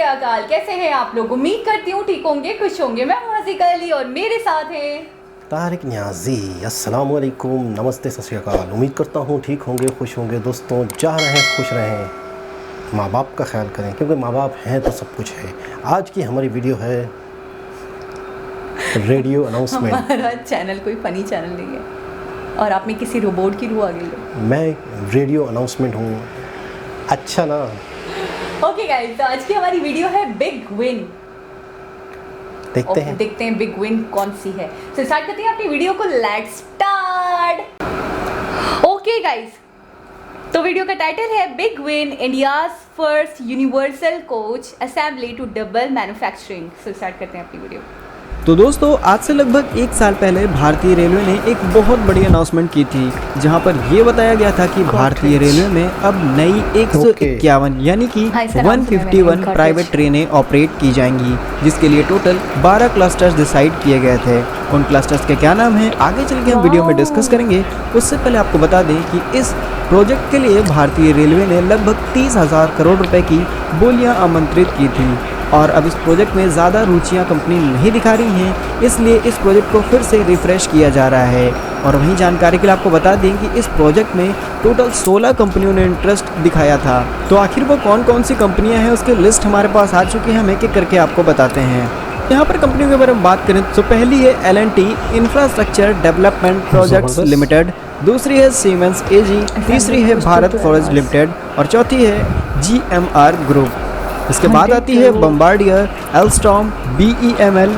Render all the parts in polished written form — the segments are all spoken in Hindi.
अकाल, कैसे हैं आप लोग? उम्मीद करती हूँ ठीक होंगे, खुश होंगे। मैं हूँ हसीका अली और मेरे साथ हैं तारिक न्याजी। अस्सलाम वालेकुम, नमस्ते, सत श्री अकाल। उम्मीद करता हूँ ठीक होंगे, खुश होंगे। दोस्तों, जा रहें, खुश रहें, माँ बाप का ख्याल करें, क्योंकि माँ बाप हैं तो सब कुछ है। आज की हमारी वीडियो है रेडियो अनाउंसमेंट। हमारा चैनल कोई फनी चैनल नहीं है और आप में किसी रोबोट की रूह आ गई है। मैं रेडियो अनाउंसमेंट हूँ, अच्छा ना। ओके गाइस, तो आज की हमारी वीडियो है बिग विन। देखते हैं बिग विन कौन सी है। तो स्टार्ट करते हैं अपनी वीडियो को। Let's start. ओके गाइस, तो वीडियो का टाइटल है big win, India's first universal coach assembly to double manufacturing. So start करते हैं अपनी वीडियो। तो दोस्तों, आज से लगभग एक साल पहले भारतीय रेलवे ने एक बहुत बड़ी अनाउंसमेंट की थी, जहां पर ये बताया गया था कि भारतीय रेलवे में अब नई 151 यानी कि 151 प्राइवेट ट्रेनें ऑपरेट की जाएंगी, जिसके लिए टोटल 12 क्लस्टर्स डिसाइड किए गए थे। उन क्लस्टर्स के क्या नाम हैं आगे चल के हम वीडियो में डिस्कस करेंगे। उससे पहले आपको बता दें कि इस प्रोजेक्ट के लिए भारतीय रेलवे ने लगभग 30,000 करोड़ रुपए की बोलियां आमंत्रित की थी और अब इस प्रोजेक्ट में ज़्यादा रुचियां कंपनी नहीं दिखा रही हैं, इसलिए इस प्रोजेक्ट को फिर से रिफ्रेश किया जा रहा है। और वहीं जानकारी के लिए आपको बता दें कि इस प्रोजेक्ट में टोटल 16 कंपनियों ने इंटरेस्ट दिखाया था। तो आखिर वो कौन कौन सी कंपनियां हैं उसकी लिस्ट हमारे पास आ चुकी है, हम एक एक करके आपको बताते हैं। यहाँ पर कंपनियों के बारे में बात करें तो पहली है L&T infrastructure development projects limited, दूसरी है सीमेंस AG, तीसरी है भारत फॉरेस्ट लिमिटेड और चौथी है GMR ग्रुप। इसके बाद आती है Bombardier, Alstom, BEML,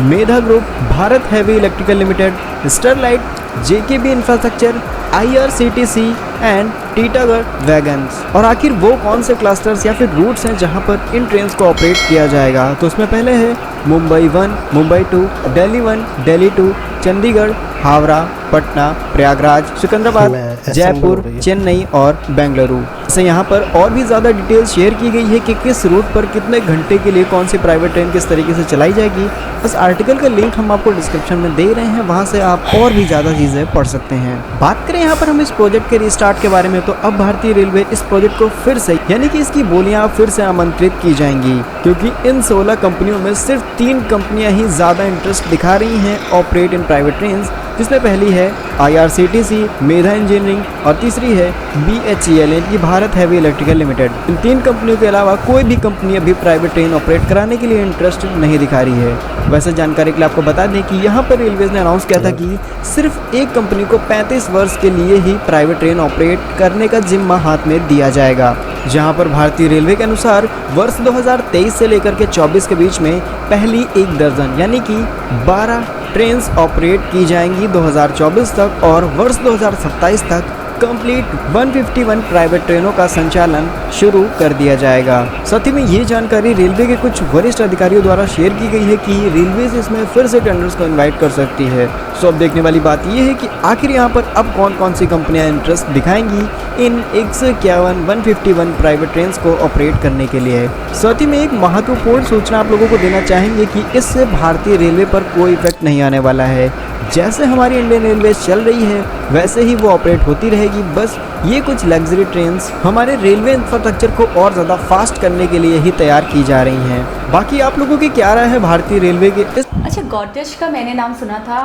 Medha group, Bharat heavy electrical limited, Sterlite, JKB infrastructure, IRCTC and Titagarh wagons. और आखिर वो कौन से क्लस्टर्स या फिर रूट्स हैं जहां पर इन ट्रेन्स को ऑपरेट किया जाएगा। तो उसमें पहले है मुंबई 1, मुंबई 2, दिल्ली 1, दिल्ली 2, चंडीगढ़, हावड़ा, पटना, प्रयागराज, सिकंदराबाद, जयपुर, चेन्नई और बेंगलुरु। से यहाँ पर और भी ज़्यादा डिटेल्स शेयर की गई है कि किस रूट पर कितने घंटे के लिए कौन सी प्राइवेट ट्रेन किस तरीके से चलाई जाएगी। बस आर्टिकल का लिंक हम आपको डिस्क्रिप्शन में दे रहे हैं, वहाँ से आप और भी ज़्यादा चीज़ें पढ़ सकते हैं। बात करें यहाँ पर हम इस प्रोजेक्ट के रिस्टार्ट के बारे में, तो अब भारतीय रेलवे इस प्रोजेक्ट को फिर से यानी कि इसकी बोलियाँ फिर से आमंत्रित की जाएंगी, क्योंकि इन 16 कंपनियों में सिर्फ 3 कंपनियाँ ही ज़्यादा इंटरेस्ट दिखा रही हैं ऑपरेट इन प्राइवेट ट्रेन, जिसमें पहली है IRCTC, मेधा इंजीनियरिंग और तीसरी है BHEL की भारत हैवी इलेक्ट्रिकल लिमिटेड। इन 3 कंपनियों के अलावा कोई भी कंपनी अभी प्राइवेट ट्रेन ऑपरेट कराने के लिए इंटरेस्ट नहीं दिखा रही है। वैसे जानकारी के लिए आपको बता दें कि यहाँ पर रेलवेज ने अनाउंस किया था कि सिर्फ एक कंपनी को 35 वर्ष के लिए ही प्राइवेट ट्रेन ऑपरेट करने का जिम्मा हाथ में दिया जाएगा, जहाँ पर भारतीय रेलवे के अनुसार वर्ष 2023 से लेकर के 24 के बीच में पहली 1 दर्जन यानी कि 12 ट्रेन्स ऑपरेट की जाएंगी 2024 तक और वर्ष 2027 तक कंप्लीट 151 प्राइवेट ट्रेनों का संचालन शुरू कर दिया जाएगा। साथ ही में ये जानकारी रेलवे के कुछ वरिष्ठ अधिकारियों द्वारा शेयर की गई है कि रेलवे से इसमें फिर से टेंडर्स को इनवाइट कर सकती है। सो अब देखने वाली बात ये है कि आखिर यहाँ पर अब कौन कौन सी कंपनियाँ इंटरेस्ट दिखाएंगी इन 151 प्राइवेट ट्रेन को ऑपरेट करने के लिए। साथ ही में एक महत्वपूर्ण सूचना आप लोगों को देना चाहेंगे कि इससे भारतीय रेलवे पर कोई इफेक्ट नहीं आने वाला है। जैसे हमारी इंडियन रेलवे चल रही है वैसे ही वो ऑपरेट होती रहेगी। बस ये कुछ लग्जरी ट्रेन्स हमारे रेलवे इंफ्रास्ट्रक्चर को और ज़्यादा फास्ट करने के लिए ही तैयार की जा रही हैं। बाकी आप लोगों की क्या राय है भारतीय रेलवे के इस। अच्छा, गॉड्रेज का मैंने नाम सुना था।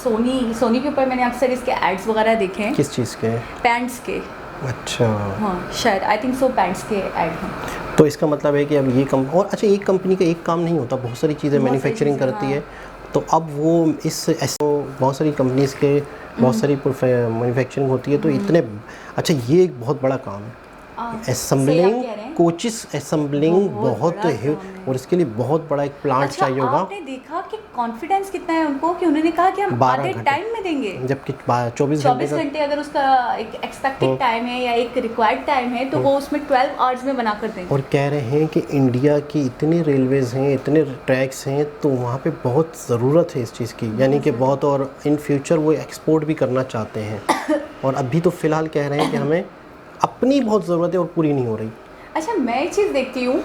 सोनी के ऊपर मैंने अक्सर इसके एड्स वगैरह देखे हैं। किस चीज़ के? पैंट्स के। अच्छा, हाँ शायद, आई थिंक सो, पैंट्स के ऐड हैं। तो इसका मतलब है कि अब ये और अच्छा, एक कंपनी का एक काम नहीं होता, बहुत सारी चीज़ें मैन्युफैक्चरिंग करती है। तो अब वो बहुत सारी कंपनीज़ के बहुत सारी मैन्युफैक्चरिंग होती है, तो इतने अच्छा ये एक बहुत बड़ा काम है। असेंबलिंग कोचेस, असेंबलिंग बहुत है और इसके लिए बहुत बड़ा एक प्लांट चाहिए होगा। आपने देखा कि कॉन्फिडेंस कितना है उनको कि उन्होंने कहा कि हम आधे टाइम में देंगे, जबकि 24 घंटे अगर उसका एक एक्सपेक्टेड टाइम है या एक रिक्वायर्ड टाइम है तो वो उसमें 12 आवर्स में बना कर देंगे। और कह रहे हैं कि इंडिया की इतनी रेलवेज हैं, इतने ट्रैक्स हैं, तो वहाँ पे बहुत ज़रूरत है इस चीज़ की, यानी कि बहुत। और इन फ्यूचर वो एक्सपोर्ट भी करना चाहते हैं और अभी तो फ़िलहाल कह रहे हैं कि हमें अपनी बहुत ज़रूरत है और पूरी नहीं हो रही। अच्छा, मैं एक चीज़ देखती हूँ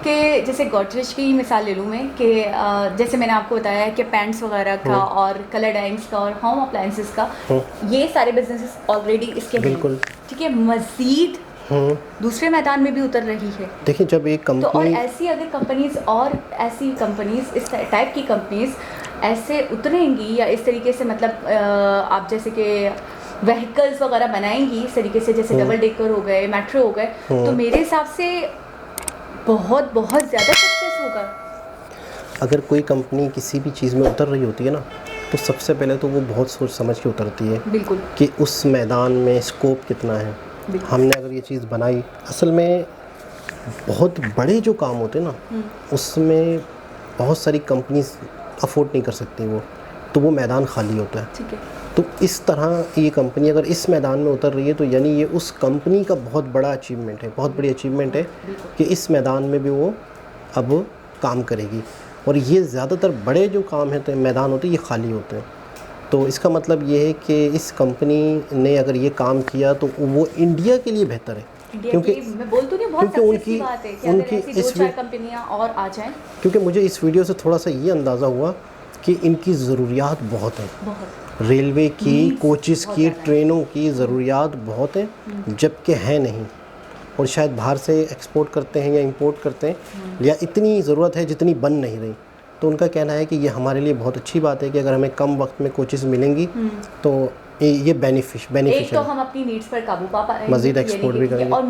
कि जैसे गॉडरेज की मिसाल ले लूँ मैं कि जैसे मैंने आपको बताया कि पैंट्स वगैरह का और कलर डाइंग्स का और होम अप्लायंसेस का, ये सारे बिजनेसेस ऑलरेडी इसके बिल्कुल ठीक है। मज़ीद दूसरे मैदान में भी उतर रही है। देखिए जब एक तो और कंपनी ऐसी अगर कंपनीज और ऐसी कंपनीज इस टाइप की कंपनीज ऐसे उतरेंगी या इस तरीके से मतलब आप जैसे कि व्हीकल्स वगैरह बनाएंगी इस तरीके से, जैसे डबल डेकर हो गए, मेट्रो हो गए, तो मेरे हिसाब से बहुत बहुत ज़्यादा सक्सेस होगा। अगर कोई कंपनी किसी भी चीज़ में उतर रही होती है ना, तो सबसे पहले तो वो बहुत सोच समझ के उतरती है। बिल्कुल। कि उस मैदान में स्कोप कितना है। हमने अगर ये चीज़ बनाई, असल में बहुत बड़े जो काम होते हैं ना, उसमें बहुत सारी कंपनीज अफोर्ड नहीं कर सकती वो, तो वो मैदान खाली होता है। ठीक है। तो इस तरह ये कंपनी अगर इस मैदान में उतर रही है, तो यानी ये उस कंपनी का बहुत बड़ा अचीवमेंट है, बहुत बड़ी अचीवमेंट है कि इस मैदान में भी वो अब काम करेगी। और ये ज़्यादातर बड़े जो काम हैं तो मैदान होते हैं, ये खाली होते हैं। तो इसका मतलब ये है कि इस कंपनी ने अगर ये काम किया तो वो इंडिया के लिए बेहतर है। क्योंकि मैं बोल तो नहीं, बहुत क्योंकि सक्सेस की बात है कि अगर ऐसी 2-4 कंपनियां और आ जाएं। क्योंकि मुझे इस वीडियो से थोड़ा सा ये अंदाज़ा हुआ कि इनकी ज़रूरियात बहुत है। रेलवे की, कोचेस की, ट्रेनों की ज़रूरियात बहुत है, जबकि है नहीं। और शायद बाहर से एक्सपोर्ट करते हैं या इंपोर्ट करते हैं, या इतनी ज़रूरत है जितनी बन नहीं रही। तो उनका कहना है कि ये हमारे लिए बहुत अच्छी बात है कि अगर हमें कम वक्त में कोचेस मिलेंगी तो ये बेनिफिशियल एक तो हम अपनी नीड्स पर काबू पा पाएंगे, मज़ीद एक्सपोर्ट भी करेंगे और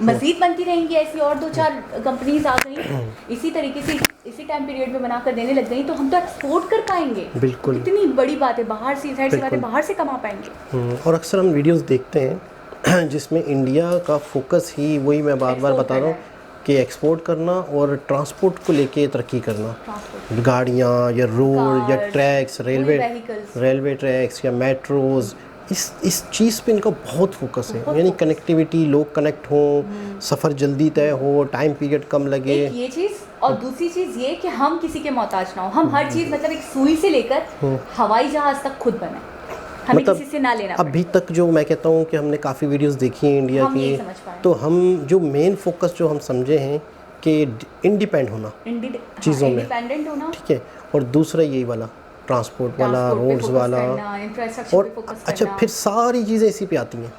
मज़ीद बनती रहेंगी। ऐसी और 2-4 कंपनीज आ गई इसी तरीके से इसी टाइम पीरियड में बनाकर देने लग गई, तो हम तो एक्सपोर्ट कर पाएंगे। बिल्कुल, इतनी बड़ी बात है, बाहर से साइड से बात है, बाहर से कमा पाएंगे। और अक्सर हम वीडियोस देखते हैं जिसमें इंडिया का फोकस ही, वही मैं बार बार बता रहा हूँ कि एक्सपोर्ट करना और ट्रांसपोर्ट को लेके तरक्की करना, गाड़ियाँ या रोड या ट्रैक्स, रेलवे ट्रैक्स या मेट्रोज़, इस चीज़ पे इनका बहुत फोकस है। यानी कनेक्टिविटी, लोग कनेक्ट हों, सफ़र जल्दी तय हो, टाइम पीरियड कम लगे। एक ये चीज़, और दूसरी चीज़ ये कि हम किसी के मोहताज ना हो। हम हर चीज़ मतलब एक सुई से लेकर हवाई जहाज़ तक खुद बने, हमें मतलब किसी से ना लेना अभी तक जो मैं कहता हूँ कि हमने काफ़ी वीडियोस देखी हैं इंडिया की, तो हम जो मेन फोकस जो हम समझे हैं कि इंडिपेंडेंट होना चीज़ों में, इंडिपेंडेंट होना, ठीक है। और दूसरा यही वाला ट्रांसपोर्ट वाला, रोड्स वाला, और अच्छा फिर सारी चीज़ें इसी पे आती हैं।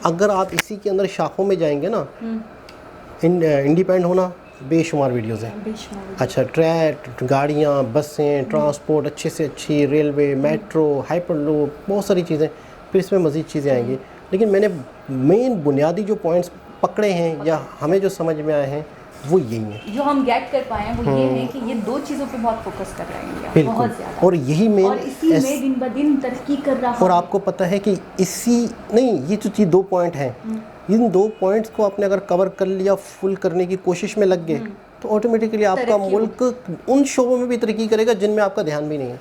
अगर आप इसी के अंदर शाखों में जाएंगे ना, इंडिपेंडेंट होना बेशुमार वीडियोज़ हैं। अच्छा, ट्रैक, गाड़ियाँ, बसें, ट्रांसपोर्ट अच्छे से अच्छी, रेलवे, मेट्रो, हाइपरलूप, बहुत सारी चीज़ें, फिर इसमें मज़ीद चीज़ें आएंगी। लेकिन मैंने मेन बुनियादी जो पॉइंट्स पकड़े हैं या हमें जो समझ में आए हैं वो यही है, जो हम गेट कर पाए हैं वो ये है कि ये 2 चीज़ों पे बहुत फोकस कर रहे हैं, बहुत ज़्यादा। और यही मेन, और इसी में दिन ब दिन तरक्की कर रहा है। और आपको पता है कि इसी नहीं, ये जो चीज़ 2 पॉइंट हैं, इन 2 पॉइंट्स को आपने अगर कवर कर लिया, फुल करने की कोशिश में लग गए, तो ऑटोमेटिकली आपका मुल्क उन शोबों में भी तरक्की करेगा जिनमें आपका ध्यान भी नहीं है।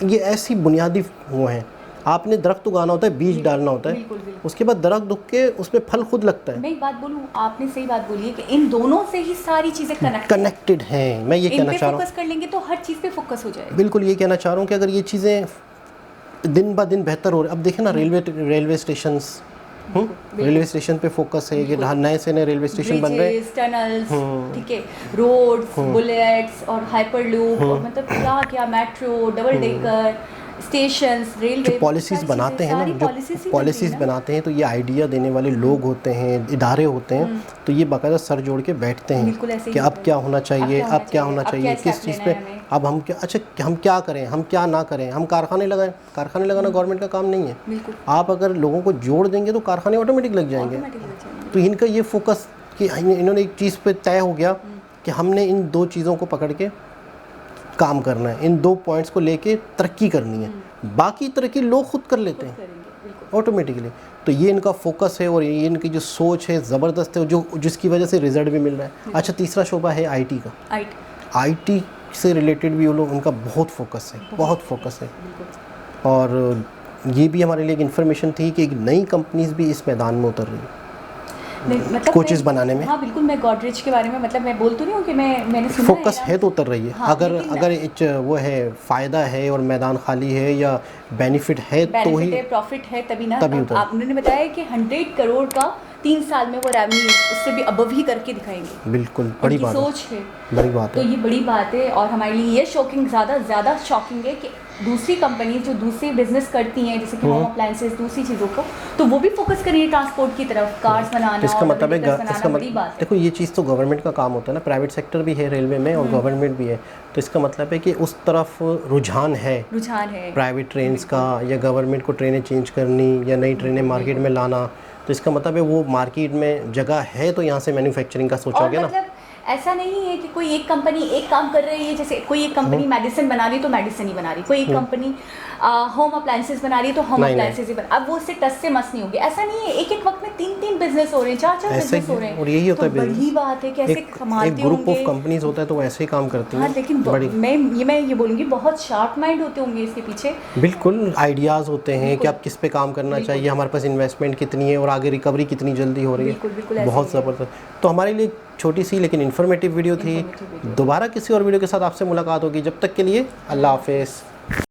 ये ऐसी बुनियादी वो हैं। आपने दरख्त उगाना होता है, बीज डालना होता है, उसके बाद दरख्त उग के उसमें फल खुद लगता है। मैं एक बात बोलूँ, आपने सही बात बोली है कि इन दोनों से ही सारी चीज़ें कनेक्टेड हैं। मैं ये कहना चाह रहा हूँ, फोकस कर लेंगे तो हर चीज़ पे फोकस हो जाएगा। बिल्कुल ये कहना चाह रहा हूँ कि अगर ये चीज़ें दिन ब दिन बेहतर हो रही, अब देखें ना रेलवे स्टेशन पे फोकस है कि नए से नए रेलवे स्टेशन बन रहे हैं, टनल्स, ठीक है, रोड्स, बुलेट्स और हाइपरलूप, और मतलब क्या metro, double decker, stations, railway, जो पॉलिसीज़ बनाते हैं ना, जो पॉलिसीज़ बनाते हैं, तो ये आइडिया देने वाले लोग होते हैं, इदारे होते हैं, तो ये बाकायदा सर जोड़ के बैठते हैं कि अब क्या होना चाहिए, अब क्या होना चाहिए, किस चीज़ पे अब हम क्या, अच्छा हम क्या करें, हम क्या ना करें, हम कारखाने लगाएं। कारखाने लगाना गवर्नमेंट का काम नहीं है। आप अगर लोगों को जोड़ देंगे तो कारखाने ऑटोमेटिक लग जाएंगे। तो इनका ये फोकस कि इन्होंने एक चीज़ पे तय हो गया कि हमने इन 2 चीज़ों को पकड़ के काम करना है, इन 2 पॉइंट्स को लेके तरक्की करनी है, बाकी तरक्की लोग खुद कर लेते हैं ऑटोमेटिकली। तो ये इनका फोकस है और ये इनकी जो सोच है ज़बरदस्त है, जो जिसकी वजह से रिजल्ट भी मिल रहा है। अच्छा, तीसरा शोबा है आईटी का। आईटी से रिलेटेड भी वो लोग, उनका बहुत फोकस है, बहुत फोकस है। और ये भी हमारे लिए एक इन्फॉर्मेशन थी कि एक नई कंपनीज भी इस मैदान में उतर रही है मतलब कोचेस बनाने में। हाँ बिल्कुल, मैं गॉडरेज के बारे में मतलब मैं बोल तो नहीं हूँ कि मैंने सुना फोकस है तो उतर रही है। हाँ, अगर वो है, फ़ायदा है और मैदान खाली है या बेनिफिट है तो ही प्रॉफिट है, तभी ना। आप उन्होंने बताया कि 100 करोड़ का 3 साल में वो रेवेन्यू उससे भी अबव ही करके दिखाएंगे। बिल्कुल, बड़ी बात सोच है, बड़ी बात है। तो ये बड़ी बात है और हमारे लिए ये शॉकिंग, ज़्यादा शॉकिंग है कि दूसरी कंपनी जो दूसरी बिजनेस करती हैं जैसे कि होम अप्लायंसेस दूसरी चीज़ों को, तो वो भी फोकस करेंगे ट्रांसपोर्ट की तरफ, कार्स बनाना तो इसका मतलब है इसका बड़ी बात है। देखो ये चीज़ तो गवर्नमेंट का काम होता है ना, प्राइवेट सेक्टर भी है रेलवे में और गवर्नमेंट भी है, तो इसका मतलब है कि उस तरफ रुझान है प्राइवेट ट्रेन्स का, या गवर्नमेंट को ट्रेनें चेंज करनी या नई ट्रेनें मार्केट में लाना, तो इसका मतलब है वो मार्केट में जगह है तो यहाँ से मैन्युफैक्चरिंग का सोचा गया ना। ऐसा नहीं है कि कोई एक कंपनी एक काम कर रही है, जैसे कोई एक कंपनी मेडिसिन बना रही है तो मेडिसिन ही बना रही, कोई एक कंपनी होम अप्लायंसेस बना रही है तो होम अप्लायंसेस ही बना, अब वो उससे टस से मस नहीं होगी, ऐसा नहीं है। एक एक वक्त में 3-3 बिजनेस हो रहे हैं, 4-4 बिजनेस हो रहे हैं, और यही होता है बिजनेस। बड़ी बात है कि ऐसे कमाते होंगे, एक ग्रुप ऑफ कंपनीज होता है तो वो ऐसे ही काम करती हैं। हाँ, लेकिन मैं ये बोलूँगी बहुत शार्प माइंड होते होंगे इसके पीछे। बिल्कुल आइडियाज़ होते हैं कि आप किस पे काम करना चाहिए, हमारे पास इन्वेस्टमेंट कितनी है और आगे रिकवरी कितनी जल्दी हो रही है, बहुत ज़बरदस्त। तो हमारे लिए छोटी सी लेकिन इन्फॉर्मेटिव वीडियो थी। दोबारा किसी और वीडियो के साथ आपसे मुलाकात होगी, जब तक के लिए अल्लाह हाफिज़।